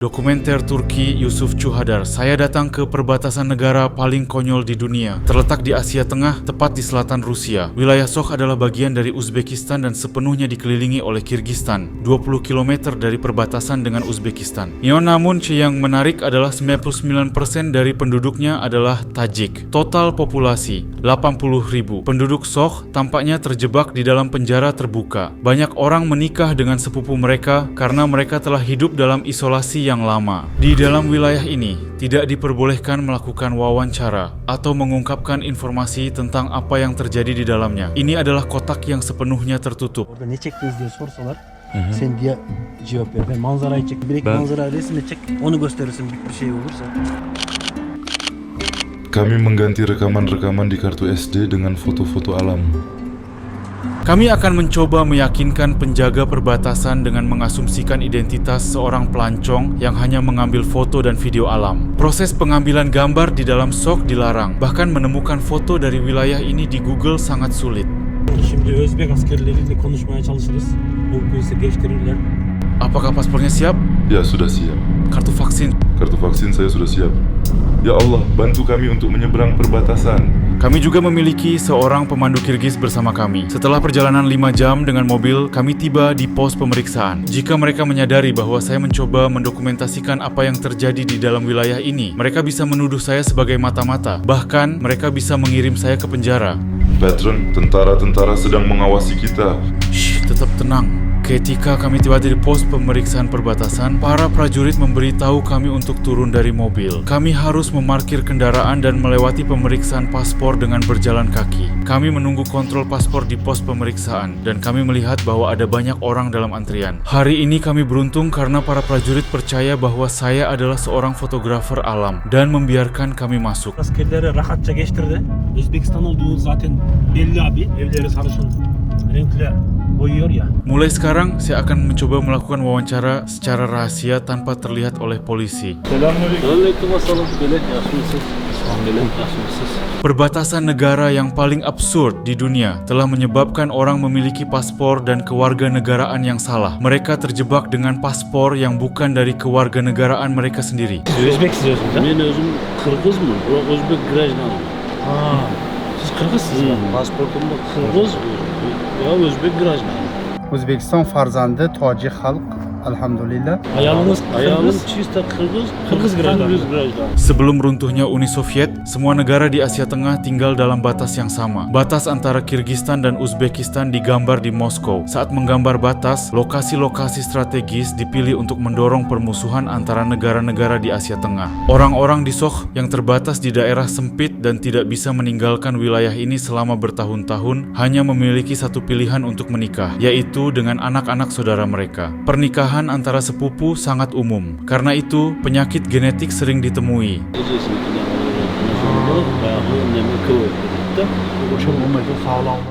Dokumenter Turki Yusuf Çuhadar, saya datang ke perbatasan negara paling konyol di dunia. Terletak di Asia Tengah, tepat di selatan Rusia. Wilayah Soch adalah bagian dari Uzbekistan dan sepenuhnya dikelilingi oleh Kirgistan, 20 km dari perbatasan dengan Uzbekistan. Namun yang menarik adalah 99% dari penduduknya adalah Tajik. Total populasi 80.000. Penduduk Soch tampaknya terjebak di dalam penjara terbuka. Banyak orang menikah dengan sepupu mereka karena mereka telah hidup dalam isolasi yang lama. Di dalam wilayah ini, tidak diperbolehkan melakukan wawancara atau mengungkapkan informasi tentang apa yang terjadi di dalamnya. Ini adalah kotak yang sepenuhnya tertutup. Orada ne çektiniz diye sorsalar, sen diye cevap ver. Ben manzarayı çek, bir manzara resmi çek, onu gösterirsin bir şey olursa. Kami mengganti rekaman-rekaman di kartu SD dengan foto-foto alam. Kami akan mencoba meyakinkan penjaga perbatasan dengan mengasumsikan identitas seorang pelancong yang hanya mengambil foto dan video alam. Proses pengambilan gambar di dalam Soch dilarang. Bahkan menemukan foto dari wilayah ini di Google sangat sulit. Şimdi Özbek askerleriyle konuşmaya çalışırız. Mümkünse geçtirirler. Apakah paspornya siap? Ya, sudah siap. Kartu vaksin. Kartu vaksin saya sudah siap. Ya Allah, bantu kami untuk menyeberang perbatasan. Kami juga memiliki seorang pemandu Kirgis bersama kami. Setelah perjalanan 5 jam dengan mobil, kami tiba di pos pemeriksaan. Jika mereka menyadari bahwa saya mencoba mendokumentasikan apa yang terjadi di dalam wilayah ini, mereka bisa menuduh saya sebagai mata-mata. Bahkan, mereka bisa mengirim saya ke penjara. Patron, tentara-tentara sedang mengawasi kita. Shh, tetap tenang. Ketika kami tiba di pos pemeriksaan perbatasan, para prajurit memberitahu kami untuk turun dari mobil. Kami harus memarkir kendaraan dan melewati pemeriksaan paspor dengan berjalan kaki. Kami menunggu kontrol paspor di pos pemeriksaan, dan kami melihat bahwa ada banyak orang dalam antrian. Hari ini kami beruntung karena para prajurit percaya bahwa saya adalah seorang fotografer alam dan membiarkan kami masuk. Askerleri rahatça geçtirdi. Özbekistan olduğu zaten belli abi. Evleri sarışın, renkli boyuyor ya. Mulai sekarang, saya akan mencoba melakukan wawancara secara rahasia tanpa terlihat oleh polisi. Perbatasan negara yang paling absurd di dunia telah menyebabkan orang memiliki paspor dan kewarganegaraan yang salah. Mereka terjebak dengan paspor yang bukan dari kewarganegaraan mereka sendiri. Özbek istiyorsun değil mi? Ben özüm Kırgız mı? Burak Özbek grajdanım. Ha. Siz Kırgızsınız mı? Pasportumda Kırgız ya Özbek grajdanım. O'zbekiston farzandi tojik xalq alhamdulillah. Ayağınız Ayağım Kırgız. çista Kırgız, Kırgız grajdanım. Kırgız grajdanım. Sebelum runtuhnya Uni Soviet, semua negara di Asia Tengah tinggal dalam batas yang sama. Batas antara Kirgistan dan Uzbekistan digambar di Moskow. Saat menggambar batas, lokasi-lokasi strategis dipilih untuk mendorong permusuhan antara negara-negara di Asia Tengah. Orang-orang di Soch yang terbatas di daerah sempit dan tidak bisa meninggalkan wilayah ini selama bertahun-tahun hanya memiliki satu pilihan untuk menikah, yaitu dengan anak-anak saudara mereka. Pernikahan antara sepupu sangat umum. Karena itu, penyakit genetik sering ditemui. Gecesinkine alıyorlar. Ayağımın nemi kıvır.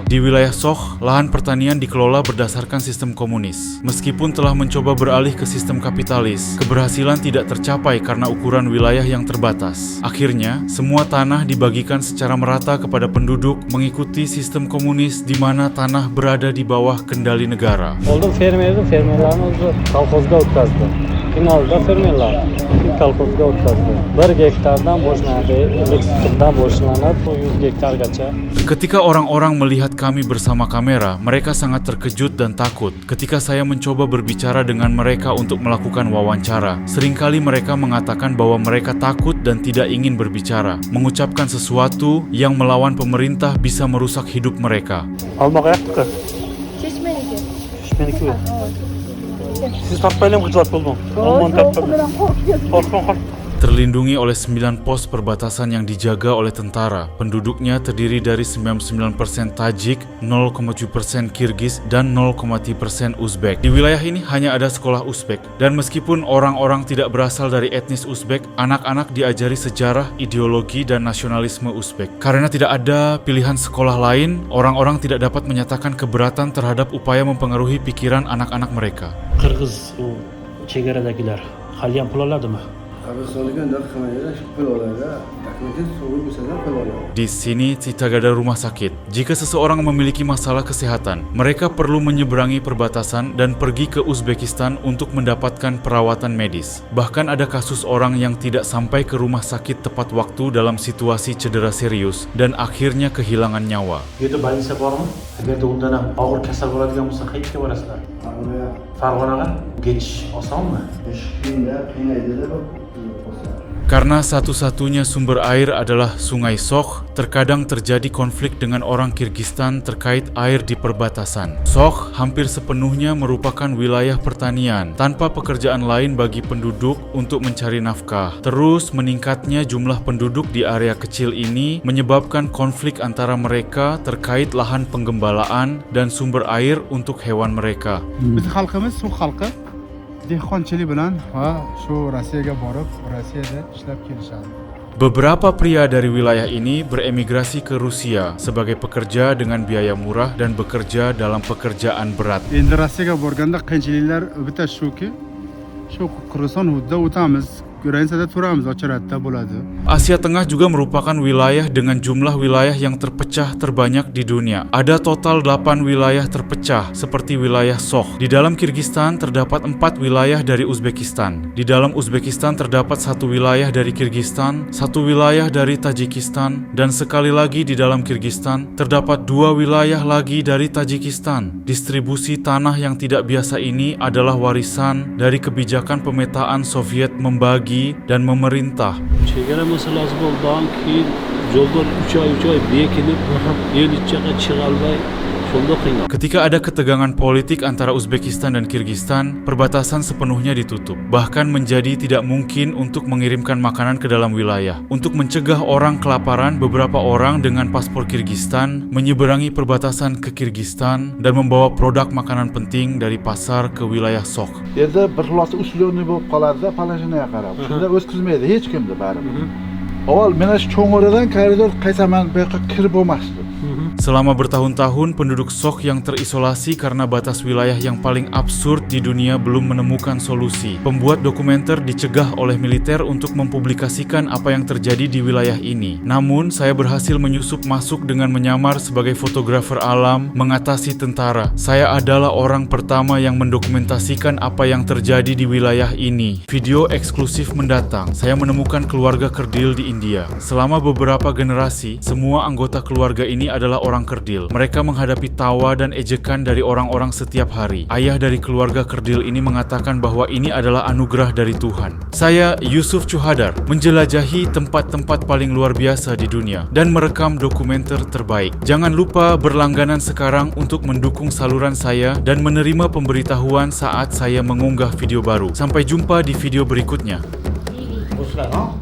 Di wilayah Soch, lahan pertanian dikelola berdasarkan sistem komunis. Meskipun telah mencoba beralih ke sistem kapitalis, keberhasilan tidak tercapai karena ukuran wilayah yang terbatas. Akhirnya, semua tanah dibagikan secara merata kepada penduduk mengikuti sistem komunis di mana tanah berada di bawah kendali negara. Oldum fermerdim, fermerlerin o'zi kolxozga o'tkazdi. Finalda fermerlar kolxozga o'tkazdi. 1 gektardan boshlanadi, 2 hektardan boshlanadi, 100 gektargacha. Ketika orang-orang melihat kami bersama kamera, mereka sangat terkejut dan takut. Ketika saya mencoba berbicara dengan mereka untuk melakukan wawancara, seringkali mereka mengatakan bahwa mereka takut dan tidak ingin berbicara. Mengucapkan sesuatu yang melawan pemerintah bisa merusak hidup mereka. Almak ayaktık. Çeşmeniki. Şişmeniki ver. Siz tatmayla mı kızart buldun? Aman tatmayla. Korkma. Terlindungi oleh 9 pos perbatasan yang dijaga oleh tentara. Penduduknya terdiri dari 99% Tajik, 0,7% Kirgis, dan 0,3% Uzbek. Di wilayah ini hanya ada sekolah Uzbek. Dan meskipun orang-orang tidak berasal dari etnis Uzbek, anak-anak diajari sejarah, ideologi, dan nasionalisme Uzbek. Karena tidak ada pilihan sekolah lain, orang-orang tidak dapat menyatakan keberatan terhadap upaya mempengaruhi pikiran anak-anak mereka. Kırgız o çegeradakiler halyan pul aladı mı? Di sini tidak ada rumah sakit. Jika seseorang memiliki masalah kesehatan, mereka perlu menyeberangi perbatasan dan pergi ke Uzbekistan untuk mendapatkan perawatan medis. Bahkan ada kasus orang yang tidak sampai ke rumah sakit tepat waktu dalam situasi cedera serius dan akhirnya kehilangan nyawa. Yerda больница bormi? Agarda undan ham og'ir kasal bo'ladigan bo'lsa, qayerga borasizlar? Farg'onaga ketish osonmi? Karena satu-satunya sumber air adalah Sungai Sokh, terkadang terjadi konflik dengan orang Kirgistan terkait air di perbatasan. Sokh hampir sepenuhnya merupakan wilayah pertanian, tanpa pekerjaan lain bagi penduduk untuk mencari nafkah. Terus meningkatnya jumlah penduduk di area kecil ini menyebabkan konflik antara mereka terkait lahan penggembalaan dan sumber air untuk hewan mereka. Biz xalqimiz suv xalqi dehqonchilik bilan va shu Rossiyaga borib, Rossiyada ishlab kelishadi. Beberapa pria dari wilayah ini beremigrasi ke Rusia sebagai pekerja dengan biaya murah dan bekerja dalam pekerjaan berat. Endi Rossiyaga borganda qiyinchiliklar bitta shuki, shu Qirg'iziston hududida o'tamiz, granitada turamiz, ochiratda bo'ladi. Asia Tengah juga merupakan wilayah dengan jumlah wilayah yang terpecah terbanyak di dunia. Ada total 8 wilayah terpecah seperti wilayah Sokh. Di dalam Kirgistan terdapat 4 wilayah dari Uzbekistan. Di dalam Uzbekistan terdapat 1 wilayah dari Kirgistan, 1 wilayah dari Tajikistan, dan sekali lagi di dalam Kirgistan terdapat 2 wilayah lagi dari Tajikistan. Distribusi tanah yang tidak biasa ini adalah warisan dari kebijakan pemetaan Soviet membagi dan memerintah. Chegara masalasi bo'lgan keyin yo'lda 3 oy bekilib, el ichga chiqa olmay shunda qiynalib. Ketika ada ketegangan politik antara Uzbekistan dan Kirgistan, perbatasan sepenuhnya ditutup. Bahkan menjadi tidak mungkin untuk mengirimkan makanan ke dalam wilayah. Untuk mencegah orang kelaparan, beberapa orang dengan paspor Kirgistan menyeberangi perbatasan ke Kirgistan dan membawa produk makanan penting dari pasar ke wilayah Sokh. Yerda bir xulosa uslubli bo'lib qoladi-da, palashinaga qarab. Shunda o'tkazmaydi hech kimni baribir. Avval mana shu cho'ng'iradan koridor qaysaman bu yoqqa kirib bo'lmasdi. Selama bertahun-tahun, penduduk Sokh yang terisolasi karena batas wilayah yang paling absurd di dunia belum menemukan solusi. Pembuat dokumenter dicegah oleh militer untuk mempublikasikan apa yang terjadi di wilayah ini. Namun, saya berhasil menyusup masuk dengan menyamar sebagai fotografer alam, mengatasi tentara. Saya adalah orang pertama yang mendokumentasikan apa yang terjadi di wilayah ini. Video eksklusif mendatang. Saya menemukan keluarga kerdil di India. Selama beberapa generasi, semua anggota keluarga ini adalah orang kerdil. Mereka menghadapi tawa dan ejekan dari orang-orang setiap hari. Ayah dari keluarga kerdil ini mengatakan bahwa ini adalah anugerah dari Tuhan. Saya, Yusuf Chuhadar, menjelajahi tempat-tempat paling luar biasa di dunia dan merekam dokumenter terbaik. Jangan lupa berlangganan sekarang untuk mendukung saluran saya dan menerima pemberitahuan saat saya mengunggah video baru. Sampai jumpa di video berikutnya. Do'stlar,